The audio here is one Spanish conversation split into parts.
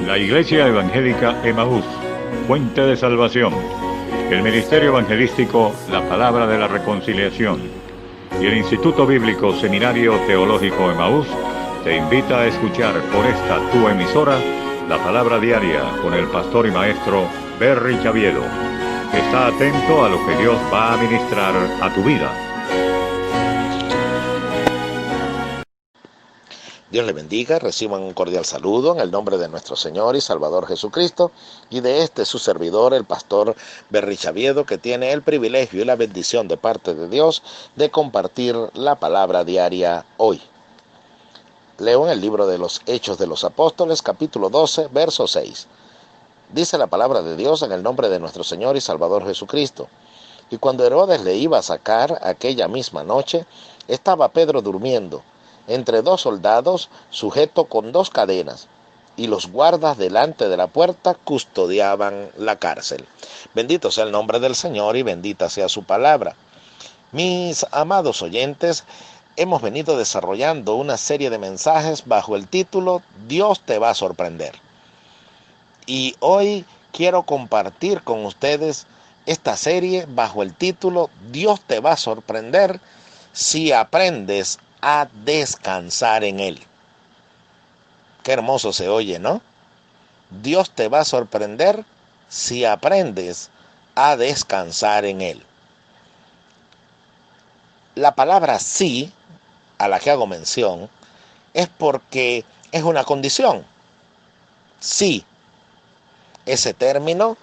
La Iglesia Evangélica Emaús, Fuente de Salvación. El Ministerio Evangelístico La Palabra de la Reconciliación. Y el Instituto Bíblico Seminario Teológico Emaús te invita a escuchar por esta tu emisora la Palabra Diaria con el pastor y maestro Berry Chaviedo. Está atento a lo que Dios va a ministrar a tu vida. Dios le bendiga, reciban un cordial saludo en el nombre de nuestro Señor y Salvador Jesucristo y de su servidor, el pastor Berry Chaviedo, que tiene el privilegio y la bendición de parte de Dios de compartir la palabra diaria hoy. Leo en el libro de los Hechos de los Apóstoles, capítulo 12, verso 6. Dice la palabra de Dios en el nombre de nuestro Señor y Salvador Jesucristo. Y cuando Herodes le iba a sacar aquella misma noche, estaba Pedro durmiendo entre dos soldados, sujeto con dos cadenas, y los guardas delante de la puerta custodiaban la cárcel. Bendito sea el nombre del Señor y bendita sea su palabra. Mis amados oyentes, hemos venido desarrollando una serie de mensajes bajo el título Dios te va a sorprender. Y hoy quiero compartir con ustedes esta serie bajo el título Dios te va a sorprender si aprendes a descansar en Él. Qué hermoso se oye, ¿no? Dios te va a sorprender si aprendes a descansar en Él. La palabra sí, a la que hago mención, es porque es una condición. Sí, ese término,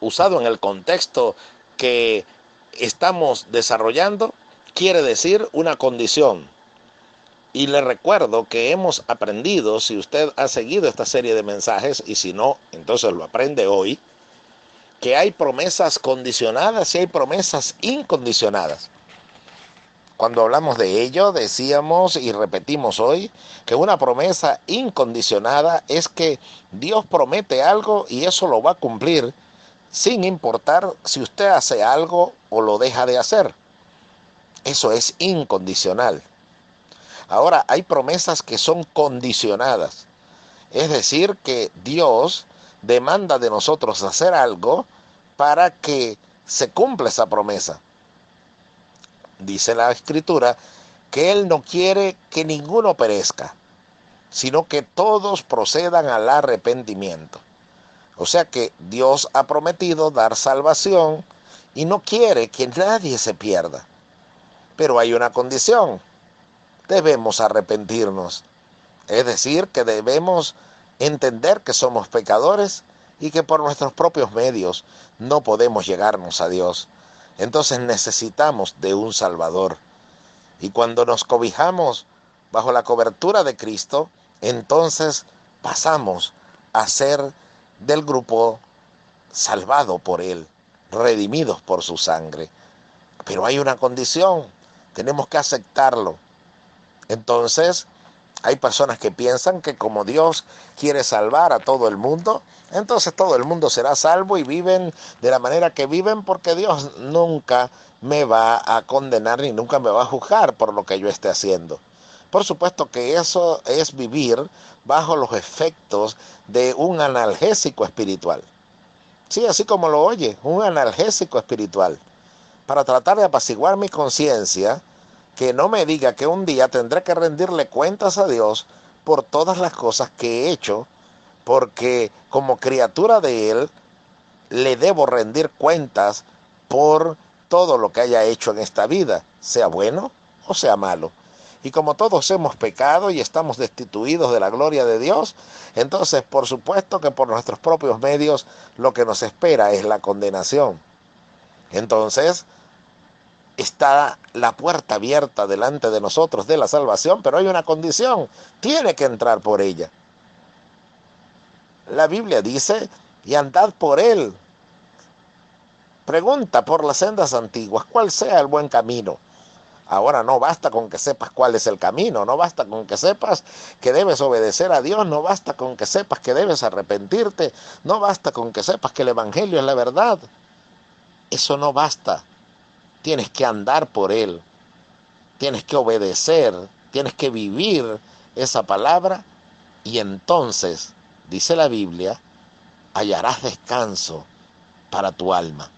usado en el contexto que estamos desarrollando, quiere decir una condición. Y le recuerdo que hemos aprendido, si usted ha seguido esta serie de mensajes, y si no, entonces lo aprende hoy, que hay promesas condicionadas y hay promesas incondicionadas. Cuando hablamos de ello, decíamos y repetimos hoy que una promesa incondicionada es que Dios promete algo y eso lo va a cumplir sin importar si usted hace algo o lo deja de hacer. Eso es incondicional. Ahora, hay promesas que son condicionadas. Es decir, que Dios demanda de nosotros hacer algo para que se cumpla esa promesa. Dice la Escritura que Él no quiere que ninguno perezca, sino que todos procedan al arrepentimiento. O sea que Dios ha prometido dar salvación y no quiere que nadie se pierda. Pero hay una condición. Debemos arrepentirnos. Es decir, que debemos entender que somos pecadores y que por nuestros propios medios no podemos llegarnos a Dios. Entonces necesitamos de un Salvador. Y cuando nos cobijamos bajo la cobertura de Cristo, entonces pasamos a ser del grupo salvado por Él, redimidos por su sangre. Pero hay una condición, tenemos que aceptarlo. Entonces, hay personas que piensan que como Dios quiere salvar a todo el mundo, entonces todo el mundo será salvo y viven de la manera que viven porque Dios nunca me va a condenar ni nunca me va a juzgar por lo que yo esté haciendo. Por supuesto que eso es vivir bajo los efectos de un analgésico espiritual. Sí, así como lo oye, un analgésico espiritual. Para tratar de apaciguar mi conciencia, que no me diga que un día tendré que rendirle cuentas a Dios por todas las cosas que he hecho, porque como criatura de Él, le debo rendir cuentas por todo lo que haya hecho en esta vida, sea bueno o sea malo. Y como todos hemos pecado y estamos destituidos de la gloria de Dios, entonces por supuesto que por nuestros propios medios lo que nos espera es la condenación. Entonces, está la puerta abierta delante de nosotros de la salvación, pero hay una condición, tiene que entrar por ella. La Biblia dice, y andad por él. Pregunta por las sendas antiguas, cuál sea el buen camino. Ahora no basta con que sepas cuál es el camino, no basta con que sepas que debes obedecer a Dios, no basta con que sepas que debes arrepentirte, no basta con que sepas que el Evangelio es la verdad. Eso no basta. Tienes que andar por Él, tienes que obedecer, tienes que vivir esa palabra y entonces dice la Biblia, hallarás descanso para tu alma.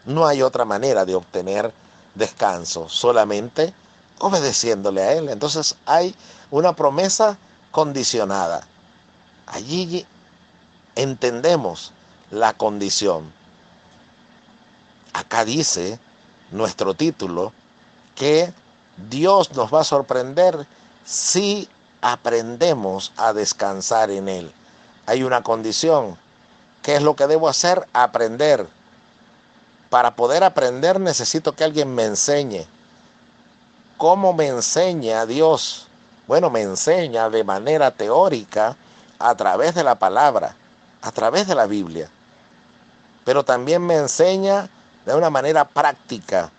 No hay otra manera de obtener descanso, solamente obedeciéndole a Él. Entonces hay una promesa condicionada. Allí entendemos la condición. Acá dice nuestro título que Dios nos va a sorprender si aprendemos a descansar en Él. Hay una condición. ¿Qué es lo que debo hacer? Aprender. Para poder aprender necesito que alguien me enseñe. ¿Cómo me enseña Dios? Bueno, me enseña de manera teórica a través de la palabra, a través de la Biblia. Pero también me enseña de una manera práctica,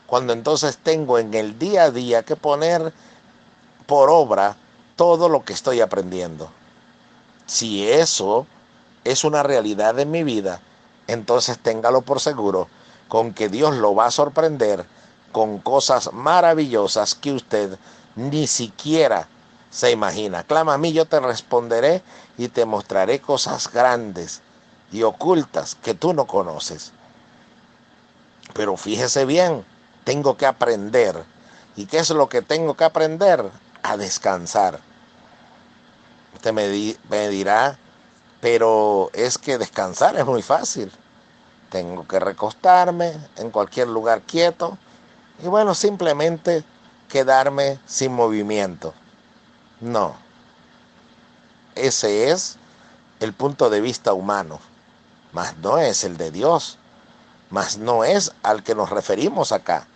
cuando entonces tengo en el día a día que poner por obra todo lo que estoy aprendiendo. Si eso es una realidad en mi vida, entonces téngalo por seguro con que Dios lo va a sorprender con cosas maravillosas que usted ni siquiera se imagina. Clama a mí, yo te responderé y te mostraré cosas grandes y ocultas que tú no conoces. Pero fíjese bien, tengo que aprender. ¿Y qué es lo que tengo que aprender? A descansar. Usted me dirá, pero es que descansar es muy fácil. Tengo que recostarme en cualquier lugar quieto y bueno, simplemente quedarme sin movimiento. No, ese es el punto de vista humano, mas no es el de Dios, mas no es al que nos referimos acá.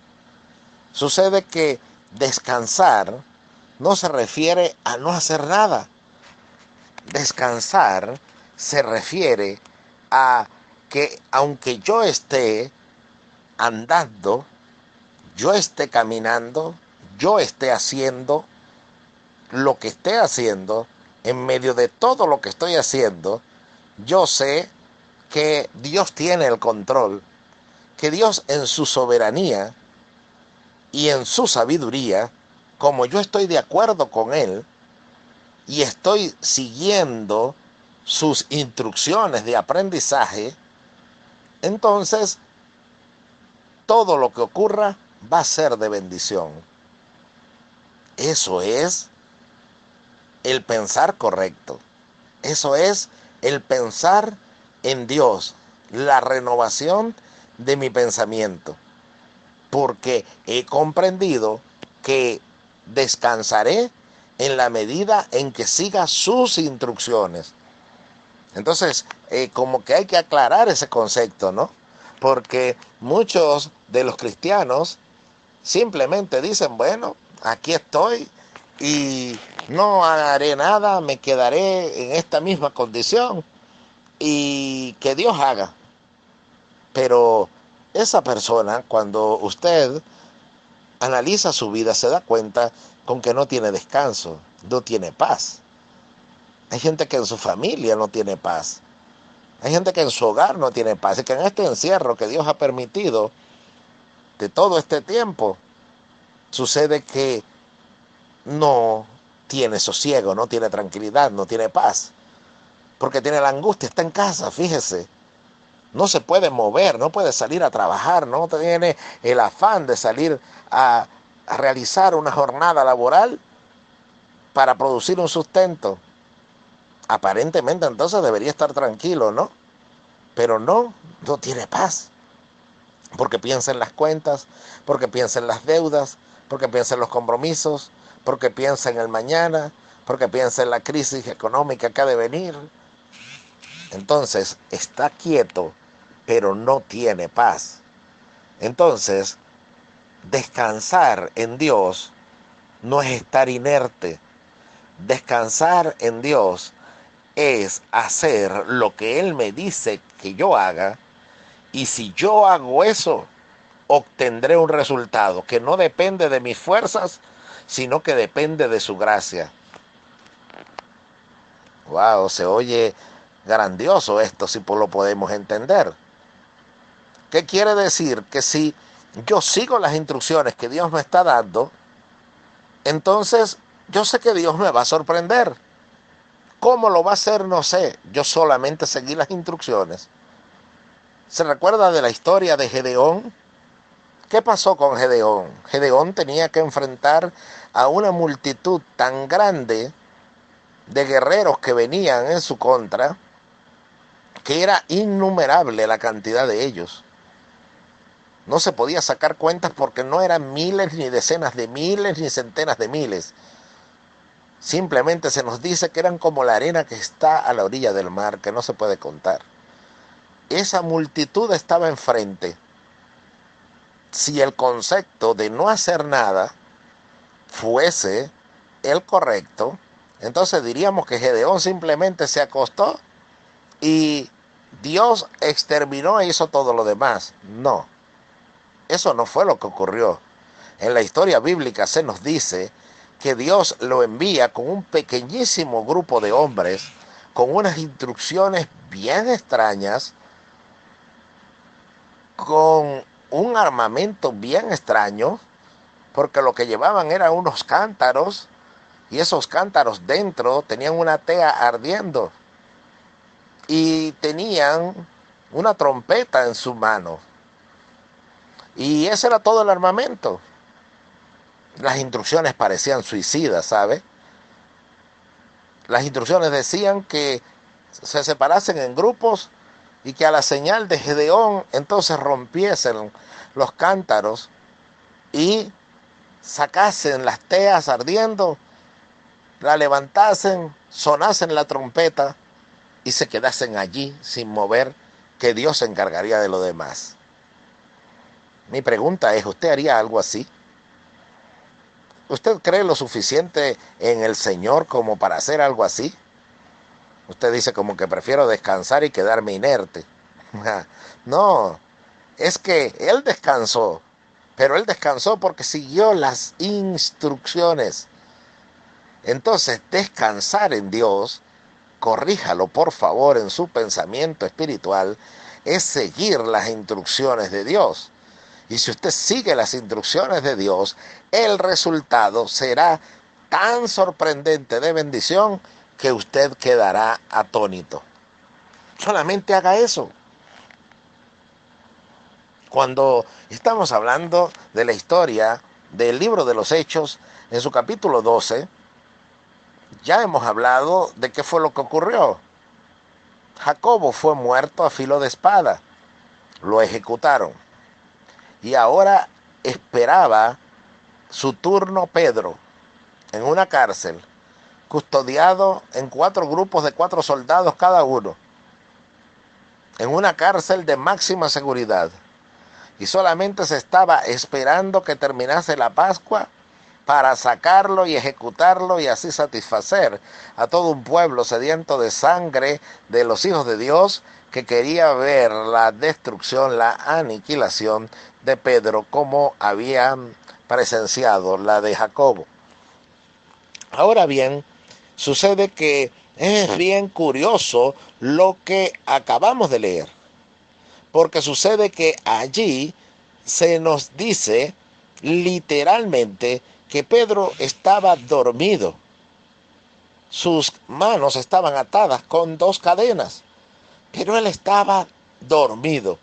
Sucede que descansar no se refiere a no hacer nada. Descansar se refiere a que aunque yo esté andando, yo esté caminando, yo esté haciendo lo que esté haciendo, en medio de todo lo que estoy haciendo, yo sé que Dios tiene el control, que Dios en su soberanía y en su sabiduría, como yo estoy de acuerdo con Él y estoy siguiendo sus instrucciones de aprendizaje, entonces todo lo que ocurra va a ser de bendición. Eso es el pensar correcto. Eso es el pensar en Dios, la renovación de mi pensamiento. Porque he comprendido que descansaré en la medida en que siga sus instrucciones. Entonces, como que hay que aclarar ese concepto, ¿no? Porque muchos de los cristianos simplemente dicen, bueno, aquí estoy y no haré nada, me quedaré en esta misma condición y que Dios haga. Pero esa persona, cuando usted analiza su vida, se da cuenta con que no tiene descanso, no tiene paz. Hay gente que en su familia no tiene paz. Hay gente que en su hogar no tiene paz. Y que en este encierro que Dios ha permitido de todo este tiempo, sucede que no tiene sosiego, no tiene tranquilidad, no tiene paz. Porque tiene la angustia, está en casa, fíjese. No se puede mover, no puede salir a trabajar, no tiene el afán de salir a realizar una jornada laboral para producir un sustento. Aparentemente entonces debería estar tranquilo, ¿no? Pero no tiene paz. Porque piensa en las cuentas, porque piensa en las deudas, porque piensa en los compromisos, porque piensa en el mañana, porque piensa en la crisis económica que ha de venir. Entonces está quieto, pero no tiene paz. Entonces, descansar en Dios no es estar inerte. Descansar en Dios es hacer lo que Él me dice que yo haga, y si yo hago eso, obtendré un resultado que no depende de mis fuerzas, sino que depende de su gracia. Wow, se oye grandioso esto si lo podemos entender. ¿Qué quiere decir? Que si yo sigo las instrucciones que Dios me está dando, entonces yo sé que Dios me va a sorprender. ¿Cómo lo va a hacer? No sé. Yo solamente seguí las instrucciones. ¿Se recuerda de la historia de Gedeón? ¿Qué pasó con Gedeón? Gedeón tenía que enfrentar a una multitud tan grande de guerreros que venían en su contra, que era innumerable la cantidad de ellos. No se podía sacar cuentas porque no eran miles, ni decenas de miles, ni centenas de miles. Simplemente se nos dice que eran como la arena que está a la orilla del mar, que no se puede contar. Esa multitud estaba enfrente. Si el concepto de no hacer nada fuese el correcto, entonces diríamos que Gedeón simplemente se acostó y Dios exterminó e hizo todo lo demás. No, eso no fue lo que ocurrió. En la historia bíblica se nos dice que Dios lo envía con un pequeñísimo grupo de hombres, con unas instrucciones bien extrañas, con un armamento bien extraño, porque lo que llevaban eran unos cántaros, y esos cántaros dentro tenían una tea ardiendo, y tenían una trompeta en su mano. Y ese era todo el armamento. Las instrucciones parecían suicidas, ¿sabe? Las instrucciones decían que se separasen en grupos y que a la señal de Gedeón entonces rompiesen los cántaros y sacasen las teas ardiendo, la levantasen, sonasen la trompeta y se quedasen allí sin mover, que Dios se encargaría de lo demás. Mi pregunta es, ¿usted haría algo así? ¿Usted cree lo suficiente en el Señor como para hacer algo así? Usted dice como que prefiero descansar y quedarme inerte. No, es que Él descansó, pero Él descansó porque siguió las instrucciones. Entonces, descansar en Dios, corríjalo por favor en su pensamiento espiritual, es seguir las instrucciones de Dios. Y si usted sigue las instrucciones de Dios, el resultado será tan sorprendente de bendición que usted quedará atónito. Solamente haga eso. Cuando estamos hablando de la historia del libro de los Hechos, en su capítulo 12, ya hemos hablado de qué fue lo que ocurrió. Jacobo fue muerto a filo de espada. Lo ejecutaron. Y ahora esperaba su turno Pedro en una cárcel, custodiado en 4 grupos de 4 soldados cada uno, en una cárcel de máxima seguridad. Y solamente se estaba esperando que terminase la Pascua para sacarlo y ejecutarlo y así satisfacer a todo un pueblo sediento de sangre de los hijos de Dios, que quería ver la destrucción, la aniquilación de Pedro, como habían presenciado la de Jacobo. Ahora bien, sucede que es bien curioso lo que acabamos de leer, porque sucede que allí se nos dice literalmente que Pedro estaba dormido. Sus manos estaban atadas con 2 cadenas, pero él estaba dormido.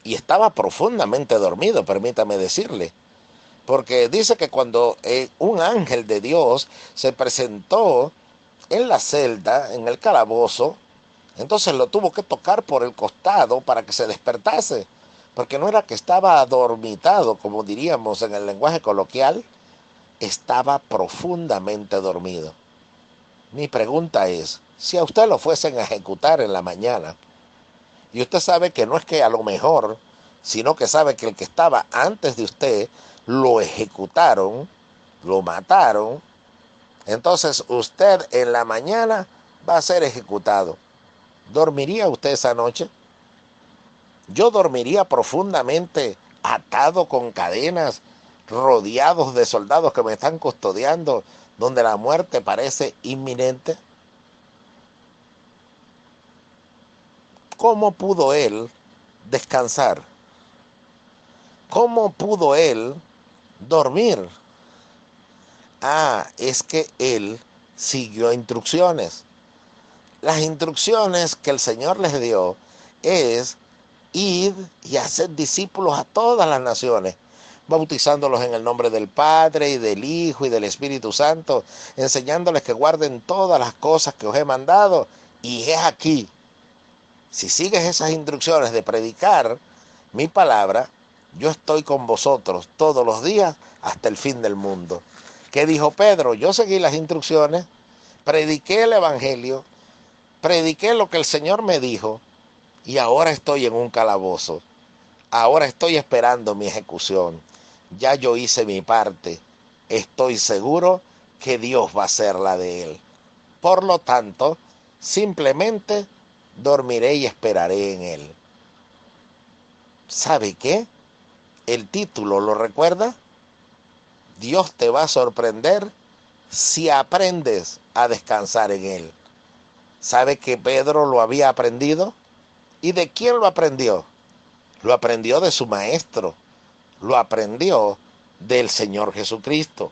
Y estaba profundamente dormido, permítame decirle. Porque dice que cuando un ángel de Dios se presentó en la celda, en el calabozo, entonces lo tuvo que tocar por el costado para que se despertase. Porque no era que estaba adormitado, como diríamos en el lenguaje coloquial, estaba profundamente dormido. Mi pregunta es, si a usted lo fuesen a ejecutar en la mañana, y usted sabe que no es que a lo mejor, sino que sabe que el que estaba antes de usted lo ejecutaron, lo mataron, entonces usted en la mañana va a ser ejecutado. ¿Dormiría usted esa noche? Yo dormiría profundamente atado con cadenas, rodeados de soldados que me están custodiando, donde la muerte parece inminente. ¿Cómo pudo él descansar? ¿Cómo pudo él dormir? Es que él siguió instrucciones. Las instrucciones que el Señor les dio es ir y hacer discípulos a todas las naciones, bautizándolos en el nombre del Padre y del Hijo y del Espíritu Santo, enseñándoles que guarden todas las cosas que os he mandado. Y es aquí, si sigues esas instrucciones de predicar mi palabra, yo estoy con vosotros todos los días hasta el fin del mundo. ¿Qué dijo Pedro? Yo seguí las instrucciones, prediqué el Evangelio, prediqué lo que el Señor me dijo y ahora estoy en un calabozo. Ahora estoy esperando mi ejecución. Ya yo hice mi parte. Estoy seguro que Dios va a hacer la de él. Por lo tanto, simplemente dormiré y esperaré en él. ¿Sabe qué? El título, ¿lo recuerda? Dios te va a sorprender si aprendes a descansar en él. ¿Sabe que Pedro lo había aprendido? ¿Y de quién lo aprendió? Lo aprendió de su maestro. Lo aprendió del Señor Jesucristo.